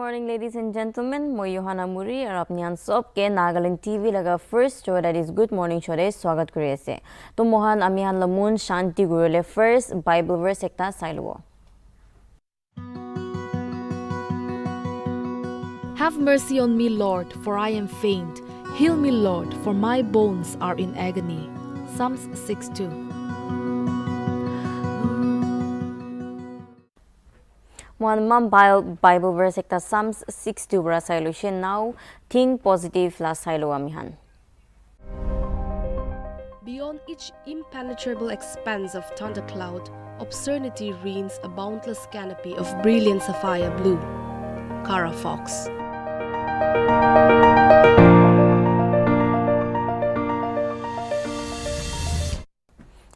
morning, ladies and gentlemen. Moi Johanna Muri और अपनी आन सब के Nagaland TV लगा first show that is Good Morning show रे स्वागत करे से. तो मोहन अमी हान लमून शांति गुरु ले first Bible verse Ekta silo. Have mercy on me, Lord, for I am faint. Heal me, Lord, for my bones are in agony. Psalms 6:2. One mom Bible verse ekta Psalms 6:2 bra solution now think positive la silo amihan. Beyond each impenetrable expanse of thundercloud, obscenity reigns a boundless canopy of brilliant sapphire blue. Cara Fox.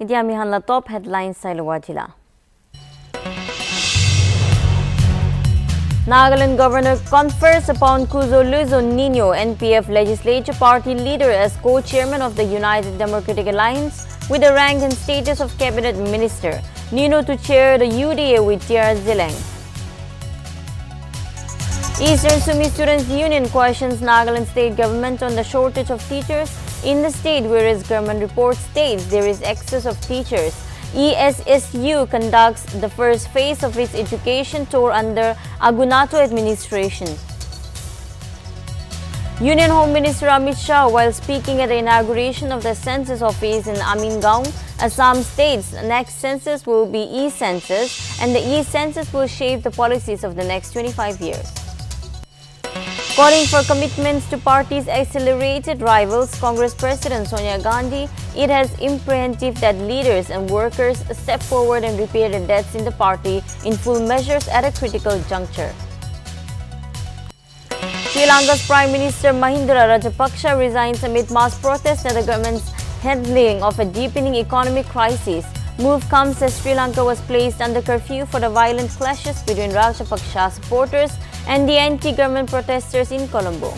Idi amihan la top headlines silo wajila. Nagaland Governor confers upon Kuzo Luzo Nino, NPF Legislature Party leader, as co-chairman of the United Democratic Alliance with the rank and status of Cabinet Minister. Nino to chair the UDA with Tiara Zileng. Eastern Sumi Students Union questions Nagaland state government on the shortage of teachers in the state, whereas government report states there is excess of teachers. ESSU conducts the first phase of its education tour under Agunato administration. Union Home Minister Amit Shah, while speaking at the inauguration of the census office in Amingaon, Assam, states the next census will be e-census and the e-census will shape the policies of the next 25 years. Calling for commitments to parties' accelerated rivals, Congress President Sonia Gandhi, it has imperative that leaders and workers step forward and repair the debts in the party in full measures at a critical juncture. Sri Lanka's Prime Minister Mahinda Rajapaksa resigns amid mass protests at the government's handling of a deepening economic crisis. Move comes as Sri Lanka was placed under curfew for the violent clashes between Rajapaksa supporters and the anti-government protesters in Colombo.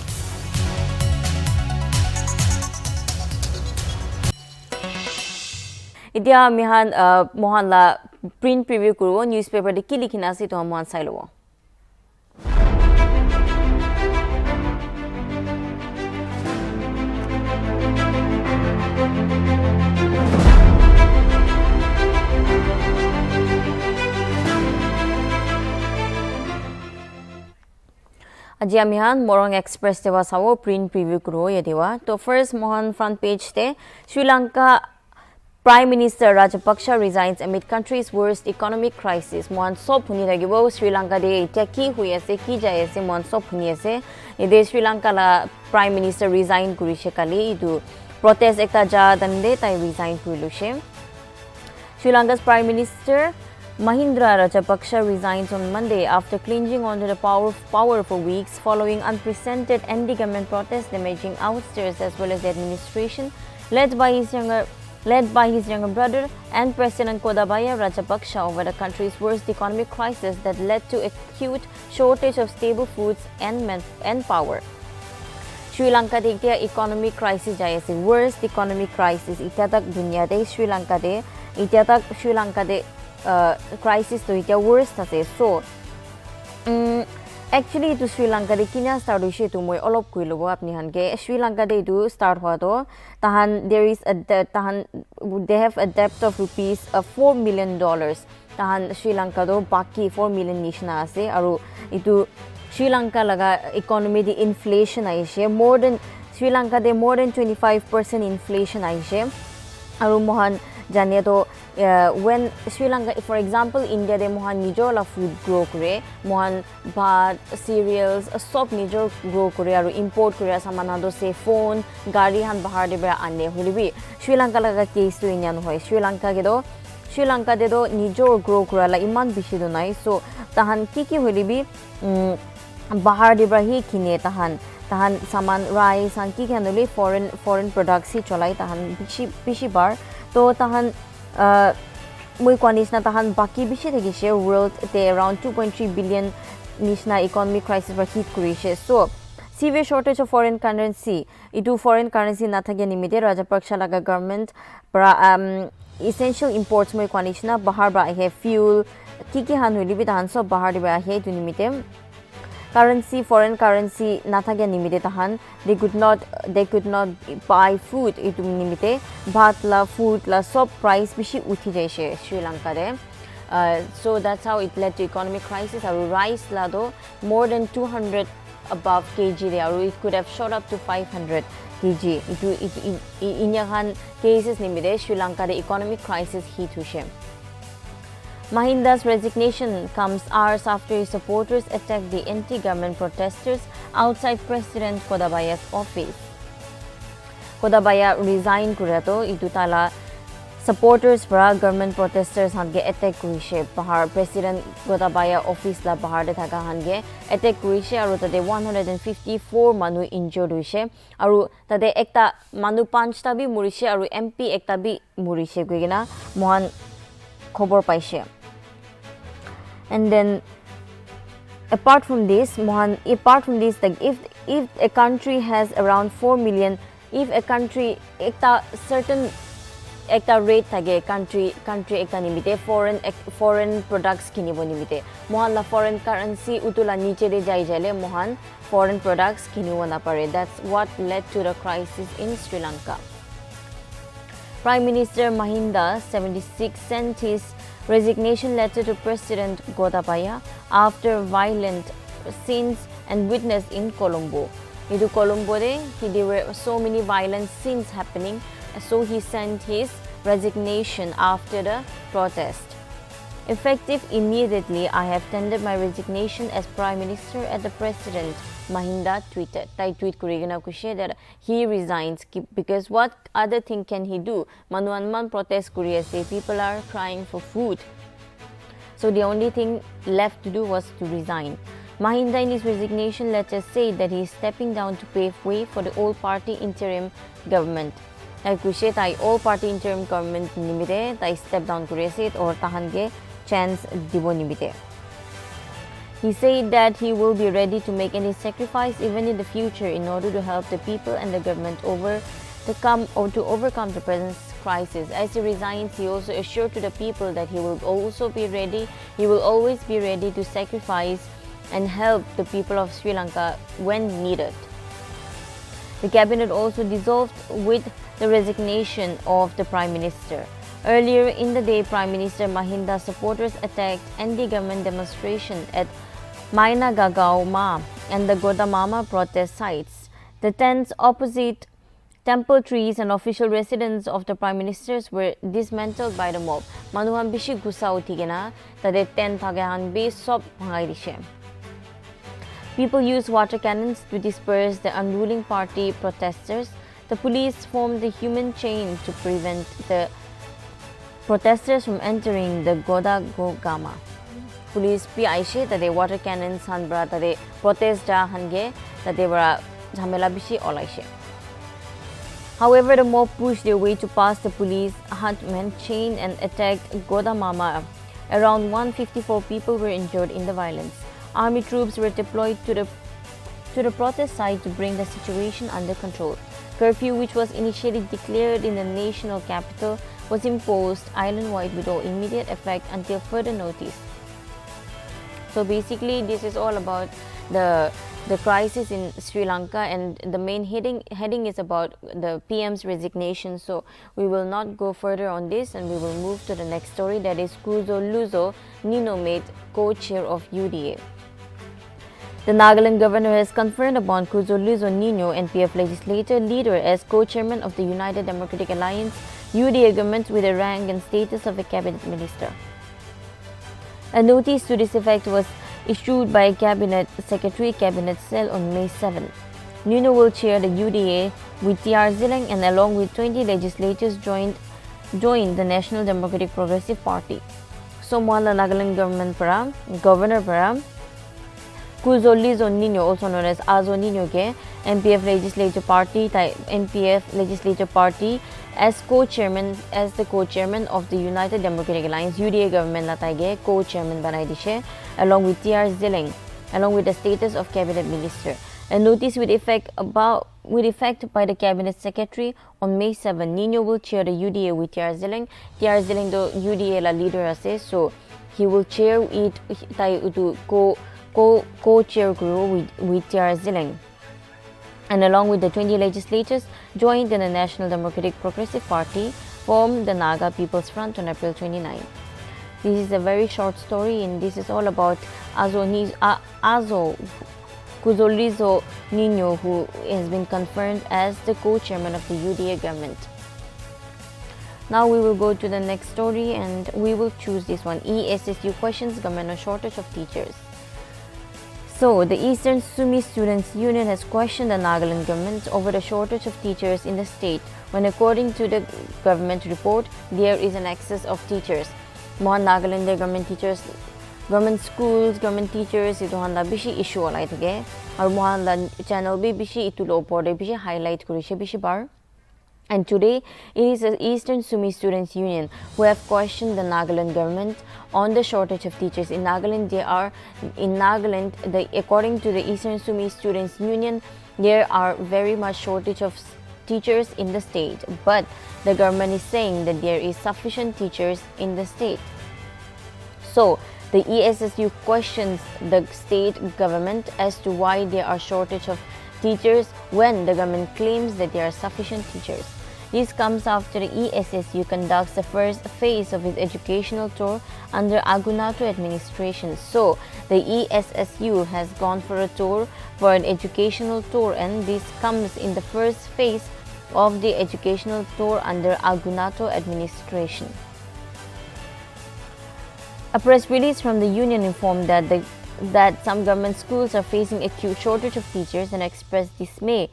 Idia mihan mohan la print preview kuro newspaper de kili kinasi to mohan sailo. Aji amihan Morong Express dewa sawo print preview kuro ye dewa. To first mohan front page te Sri Lanka Prime Minister Rajapaksa resigns amid country's worst economic crisis. Mohan sob huni lagibo Sri Lanka de itya ki hui ase ki jai ase mohan sob huni ase. Ide Sri Lanka la Prime Minister resign kurishe kali idu protest ekta ja dande tai resign kurilushe. Sri Lanka's Prime Minister Mahindra Rajapaksa resigns on Monday after clinging onto the power for weeks following unprecedented anti-government protests damaging outstairs as well as the administration led by his younger brother and President Kodabaya Rajapaksa over the country's worst economic crisis that led to acute shortage of stable foods and power. Sri Lanka de economic crisis jai ase worst economic crisis ita tak dunia de Sri Lanka de crisis to ita worst ase. So actually to Sri Lanka de kinya start hoise to moi olop kuilobo apni han ke Sri Lanka de do start hua to tahan they have a debt of rupees $4 million. Tahan Sri Lanka do baki 4 million nishna ase aru itu Sri Lanka laga economy de inflation aishe Sri Lanka de more than 25% inflation aishe aru mohan janiya to when Sri Lanka, for example, India de mohan nijola food grow kore, mohan bhat, cereals, sob nijol grow kore, aru import kore samanado se phone, gari han bahar de bera ane hulibi. Sri Lanka laga case to inyan hoy. Sri Lanka de do nijol grow kore la iman bishi do nai. So tahan kiki hulibi bahar de bera hi kine tahan saman rice han kiki handle foreign products hi cholai tahan bishi bar. To tahan moi kwanis na tahan baki bishi thegi she world te around 2.3 billion nishna economic crisis ba hit kurishe. So severe shortage of foreign currency itu foreign currency na thage nimite Rajapaksa laga government para essential imports moi kwanis na bahar ba he fuel kiki han holi bi tahan sob bahar de ba he itu nimite foreign currency nathake nimite tahan they could not buy food itu nimite bhat la food la sob price bishi uthi jaise Sri Lanka re. So that's how it led to economic crisis. Aru rice la do more than 200 above kg re, aru it could have shot up to 500 kg. Itu inyahan cases nimite Sri Lanka re economic crisis hit hushe. Mahinda's resignation comes hours after his supporters attacked the anti-government protesters outside President Gotabaya's office. Gotabaya resigned kurato itu tala supporters para government protesters hange attack kurise bahar President Gotabaya office la bahar de thaka hange attack kurise aru tade 154 manu injured hoise aru tade ekta manu panchta bi murise aru MP ekta bi murise koigena mohan khobor paise. And then apart from this like if a country has around 4 million, if a country ekta certain ekta rate thage country ekta nimite foreign products kinibo nimite mohan la foreign currency utula niche de jai jale mohan foreign products kinibo na pare. That's what led to the crisis in Sri Lanka. Prime Minister Mahinda 76 sent his resignation letter to President Gotabaya after violent scenes and witnessed in Colombo. Into Colombo, there were so many violent scenes happening, so he sent his resignation after the protest. Effective immediately, I have tendered my resignation as Prime Minister at the President, Mahinda tweeted. Tai tweet kurigana kushe that he resigns because what other thing can he do? Manuanman protest kuriya say people are crying for food. So the only thing left to do was to resign. Mahinda in his resignation letter said that he is stepping down to pave way for the all-party interim government. Tai kushe tai all-party interim government nimite tai step down kuriya say or tahange chance dibo nimite. He said that he will be ready to make any sacrifice even in the future in order to help the people and the government overcome the present crisis. As he resigns, he also assured to the people that he will always be ready to sacrifice and help the people of Sri Lanka when needed. The cabinet also dissolved with the resignation of the Prime Minister. Earlier in the day, Prime Minister Mahinda's supporters attacked anti-government demonstration at Mainagagauma and the Godamama protest sites. The tents opposite temple trees and official residence of the Prime Ministers were dismantled by the mob. Manuhan bishi gusa utigena tade tent thagahan bi sob bhangai dishe. People used water cannons to disperse the unruling party protesters. The police formed the human chain to prevent the protesters from entering the Godagama. Police pi aishe tade water cannons hanbra tade protest ja hange tade bra jhamela bishi olaishe. However, the mob pushed their way to pass the police huntman chain and attacked Godamama. Around 154 people were injured in the violence. Army troops were deployed to the protest site to bring the situation under control. Curfew, which was initially declared in the national capital, was imposed island-wide with immediate effect until further notice. So basically, this is all about the crisis in Sri Lanka, and the main heading is about the PM's resignation. So we will not go further on this, and we will move to the next story, that is Kuzo Luzo Nino made co-chair of UDA. The Nagaland governor has conferred upon Kuzo Luzo Nino, NPF legislature leader, as co-chairman of the United Democratic Alliance UDA government with the rank and status of a cabinet minister. A notice to this effect was issued by Cabinet Secretary Cabinet Cell on May 7. Nino will chair the UDA with TR Zileng and along with 20 legislators joined the National Democratic Progressive Party. So Mohala Nagaland governor para Kuzo Luzo Nino, also known as Azo Nino ke NPF legislature party as the co-chairman of the United Democratic Alliance UDA government latage co-chairman banai dishe along with TR Zileng along with the status of cabinet minister. A notice with effect by the cabinet secretary on May 7. Nino will chair the UDA with TR Zileng. TR Zileng the UDA la leader ase, so he will chair it tai co-chair guru with TR Ziling, and along with the 20 legislators joined in the National Democratic Progressive Party, formed the Naga People's Front on April 29. This is a very short story, and this is all about Azo Kuzolizo Nino, who has been confirmed as the co-chairman of the UDA government. Now we will go to the next story, and we will choose this one. ESSU questions government on shortage of teachers. So, the Eastern Sumi Students Union has questioned the Nagaland government over the shortage of teachers in the state, when according to the government report, there is an excess of teachers. Mohan Nagaland government teachers, government schools, government teachers, ito handa bishi issue alai thake. Aru mohan la channel bi bishi itulo opor bishi highlight korise bishi bar. And today, it is the Eastern Sumi Students Union who have questioned the Nagaland government on the shortage of teachers. In Nagaland, according to the Eastern Sumi Students Union, there are very much shortage of teachers in the state. But the government is saying that there is sufficient teachers in the state. So, the ESSU questions the state government as to why there are shortage of teachers when the government claims that there are sufficient teachers. This comes after the ESSU conducts the first phase of its educational tour under Agunato administration. So, the ESSU has gone for a tour, for an educational tour, and this comes in the first phase of the educational tour under Agunato administration. A press release from the union informed that some government schools are facing acute shortage of teachers and expressed dismay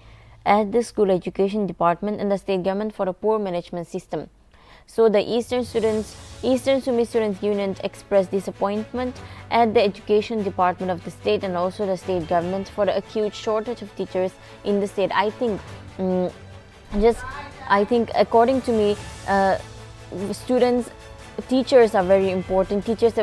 at the school education department and the state government for a poor management system. So the Eastern Sumi Students Union expressed disappointment at the education department of the state and also the state government for the acute shortage of teachers in the state. I think according to me, teachers are very important. Teachers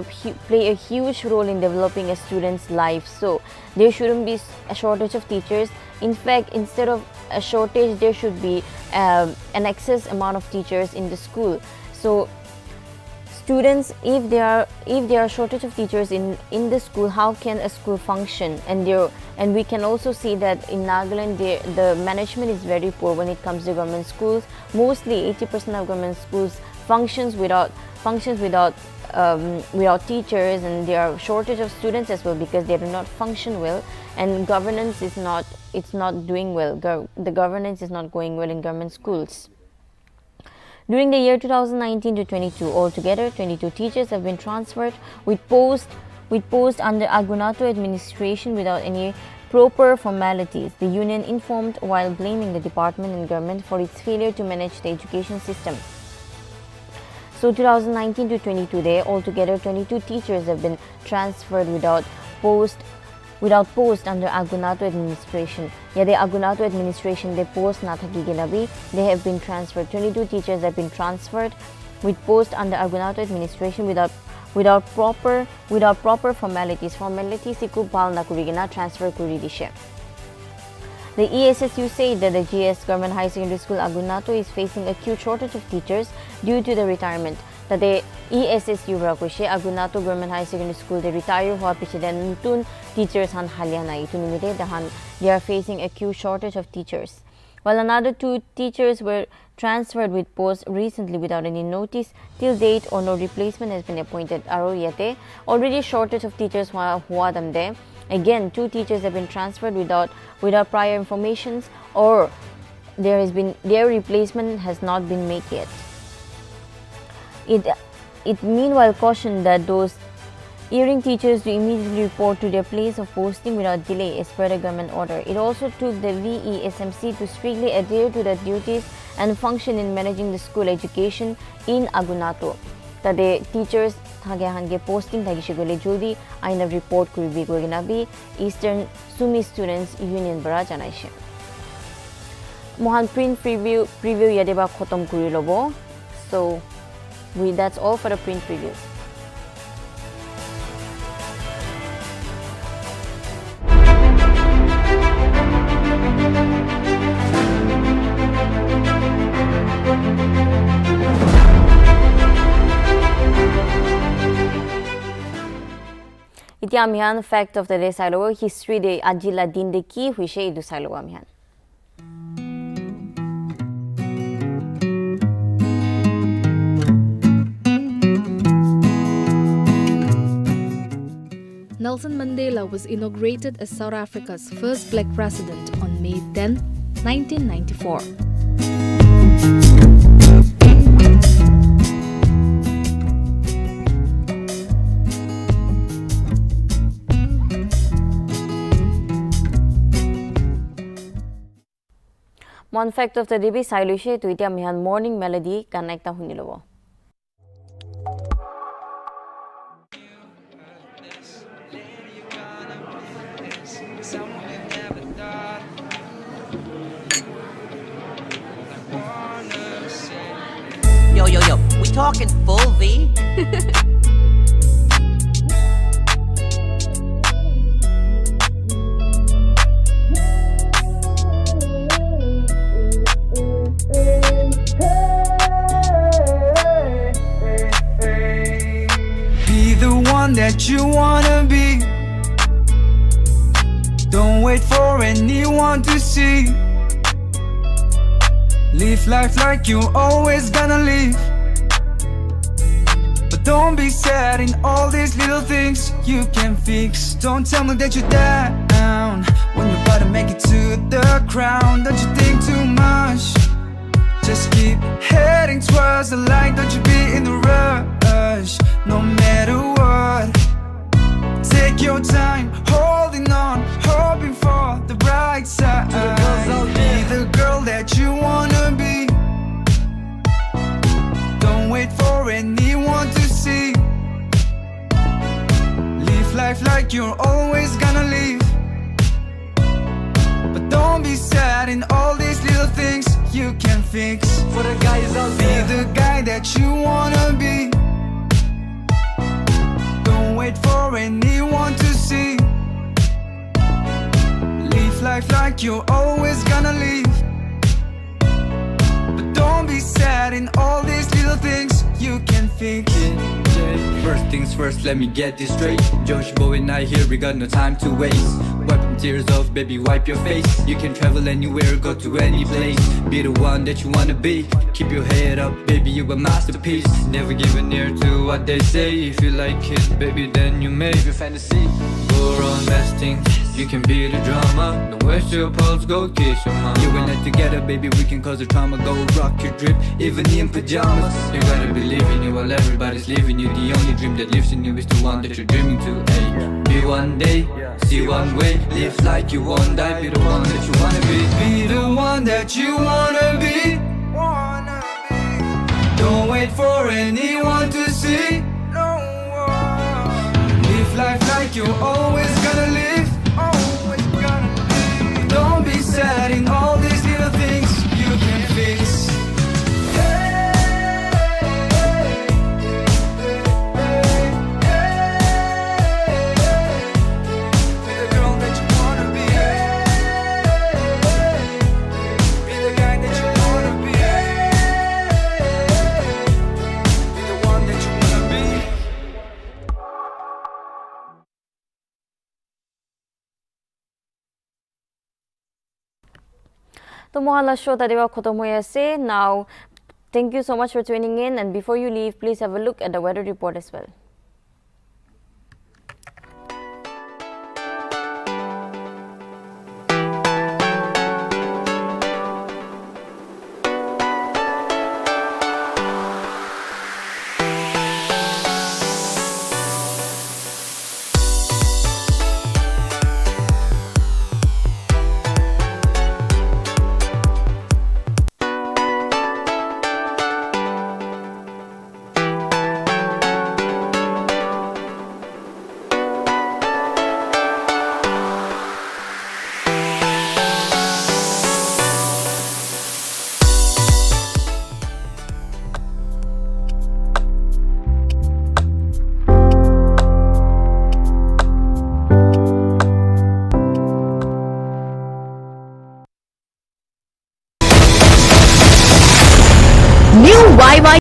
play a huge role in developing a student's life. So there shouldn't be a shortage of teachers. In fact, instead of a shortage, there should be an excess amount of teachers in the school. So students, if there are shortage of teachers in the school, how can a school function? And we can also see that in Nagaland, the management is very poor when it comes to government schools. Mostly 80% of government schools functions without teachers, and there are shortage of students as well because they do not function well, and governance is not doing well. The governance is not going well in government schools. During the year 2019 to 22, altogether 22 teachers have been transferred with post under Agunato administration without any proper formalities, the union informed, while blaming the department and government for its failure to manage the education system. So 2019 to 22, there altogether 22 teachers have been transferred without post under Agunato administration. Yeah, the Agunato administration, they post na thaki ginabi, they have been transferred. 22 teachers have been transferred with post under Agunato administration without proper formalities. Formalities iku bal na kurigina transfer kuri dishe. The ESSU said that the GS Government High Secondary School Agunato is facing acute shortage of teachers due to the retirement. That the ESSU brakushe Agunato Government High Secondary School they retire hua piche den nutun teachers han halyana itu nimite dahan they are facing acute shortage of teachers. While another 2 teachers were transferred with posts recently without any notice, till date or no replacement has been appointed. Aro yate already shortage of teachers hua damde. Again, 2 teachers have been transferred without prior informations, or their replacement has not been made yet. It meanwhile cautioned that those erring teachers to immediately report to their place of posting without delay as per the government order. It also took the VESMC to strictly adhere to the duties and function in managing the school education in Agunato. That the teachers hange posting thagishigole jodi aina report kuribi goginabi Eastern Sumi Students Union bara janaishe. Mohan print preview yadeba khotom kuri lobo. So that's all for the print preview. Iti amihan fact of the day sailo history de ajila din de ki huise idu sailo amihan. Nelson Mandela was inaugurated as South Africa's first black president on May 10, 1994. One fact of the day sailuse to iti amihan morning melody connecta hunilobo. Yo, we talking full V? Be the one that you wanna be. Don't wait for anyone to see. Live life like you always gonna live. But don't be sad in all these little things you can fix. Don't tell me that you're down when you're about to make it to the crown. Don't you think too much? Just keep heading towards the light. Don't you be in the rush, no matter what. Take your time, holding on, hoping for the bright side. Be the girl that you wanna be. Don't wait for anyone to see. Live life like you're always gonna live. But don't be sad in all these little things you can fix. For the guys out there. Be the guy that you wanna be. Don't wait for anyone to see. Live life like you're always gonna live. But don't be sad in all these little things you can fix. First things first, let me get this straight. Josh, Bo and I here, we got no time to waste. Wipe them tears off, baby, wipe your face. You can travel anywhere, go to any place. Be the one that you wanna be. Keep your head up, baby, you a masterpiece. Never give an ear to what they say. If you like it, baby, then you make your fantasy. Go around resting, you can be the drama. Don't waste your pulse, go kiss your mama. You and I together, baby, we can cause a trauma. Go rock your drip, even in pajamas. You gotta believe in you while everybody's leaving you. The only dream that lives in you is the one that you're dreaming to. Hey, be one day, see one way. Live like you won't die, be the one that you wanna be. Be the one that you wanna be. Don't wait for anyone to see. Live life like you're always gonna live. Don't be sad in all these little things you can fix. Be the girl that you wanna be. Be the guy that you wanna be. Be the one that you wanna be. तो मोहल्ला show तदेवा खत्म हुए से now thank you so much for tuning in and before you leave please have a look at the weather report as well.